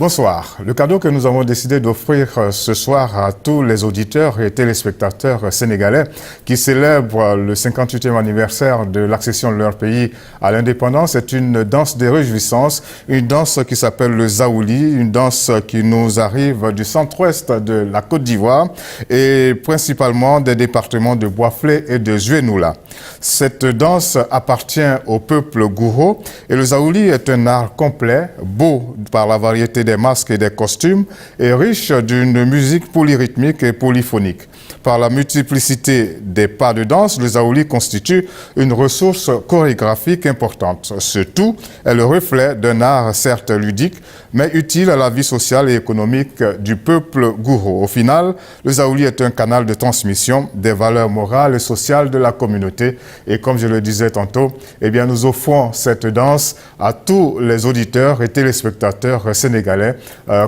Bonsoir. Le cadeau que nous avons décidé d'offrir ce soir à tous les auditeurs et téléspectateurs sénégalais qui célèbrent le 58e anniversaire de l'accession de leur pays à l'indépendance est une danse des réjouissances, une danse qui s'appelle le Zaouli, une danse qui nous arrive du centre-ouest de la Côte d'Ivoire et principalement des départements de Boisflé et de Zuénoula. Cette danse appartient au peuple Gouro et le Zaouli est un art complet, beau par la variété des masques et des costumes et riche d'une musique polyrythmique et polyphonique. Par la multiplicité des pas de danse, le Zaouli constitue une ressource chorégraphique importante. Ce tout est le reflet d'un art certes ludique, mais utile à la vie sociale et économique du peuple Gouro. Au final, le Zaouli est un canal de transmission des valeurs morales et sociales de la communauté. Et comme je le disais tantôt, eh bien, nous offrons cette danse à tous les auditeurs et téléspectateurs sénégalais,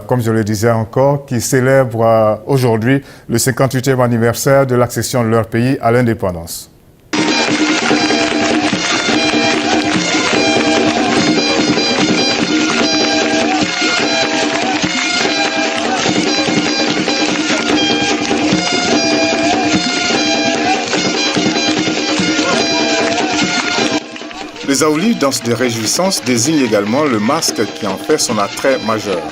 comme je le disais encore, qui célèbrent aujourd'hui le 58e anniversaire de l'accession de leur pays à l'indépendance. Le Zaouli, danse de réjouissance, désigne également le masque qui en fait son attrait majeur.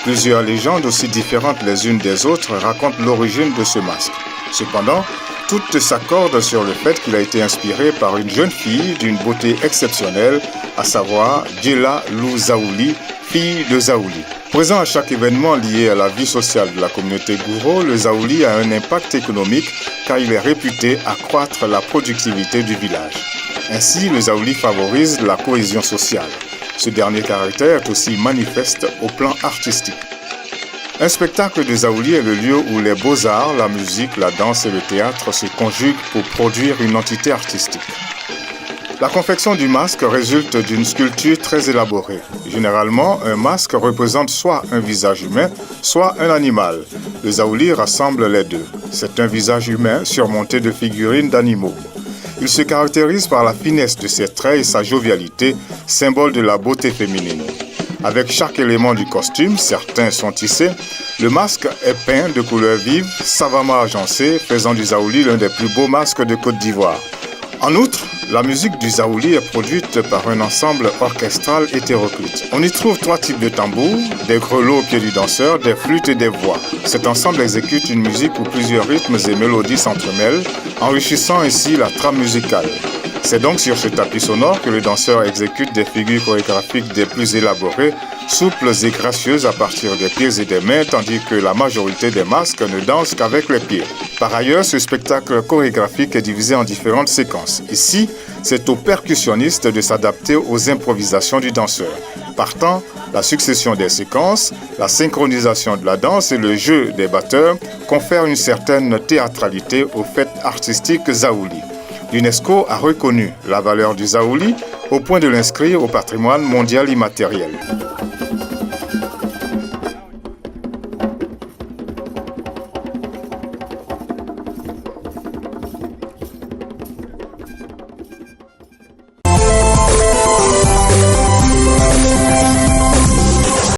Plusieurs légendes aussi différentes les unes des autres racontent l'origine de ce masque. Cependant, toutes s'accordent sur le fait qu'il a été inspiré par une jeune fille d'une beauté exceptionnelle, à savoir Djella Lou Zaouli, fille de Zaouli. Présent à chaque événement lié à la vie sociale de la communauté Gouro, le Zaouli a un impact économique car il est réputé accroître la productivité du village. Ainsi, le Zaouli favorise la cohésion sociale. Ce dernier caractère est aussi manifeste au plan artistique. Un spectacle de Zaouli est le lieu où les beaux-arts, la musique, la danse et le théâtre se conjuguent pour produire une entité artistique. La confection du masque résulte d'une sculpture très élaborée. Généralement, un masque représente soit un visage humain, soit un animal. Le Zaouli rassemble les deux. C'est un visage humain surmonté de figurines d'animaux. Il se caractérise par la finesse de ses traits et sa jovialité, symbole de la beauté féminine. Avec chaque élément du costume, certains sont tissés, le masque est peint de couleurs vives, savamment agencé, faisant du Zaouli l'un des plus beaux masques de Côte d'Ivoire. En outre, la musique du Zaouli est produite par un ensemble orchestral hétéroclite. On y trouve 3 types de tambours, des grelots au pied du danseur, des flûtes et des voix. Cet ensemble exécute une musique où plusieurs rythmes et mélodies s'entremêlent, enrichissant ainsi la trame musicale. C'est donc sur ce tapis sonore que le danseur exécute des figures chorégraphiques des plus élaborées, souples et gracieuses à partir des pieds et des mains, tandis que la majorité des masques ne dansent qu'avec les pieds. Par ailleurs, ce spectacle chorégraphique est divisé en différentes séquences. Ici, c'est au percussionniste de s'adapter aux improvisations du danseur. Partant, la succession des séquences, la synchronisation de la danse et le jeu des batteurs confèrent une certaine théâtralité aux fêtes artistiques Zaouli. L'UNESCO a reconnu la valeur du Zaouli au point de l'inscrire au patrimoine mondial immatériel.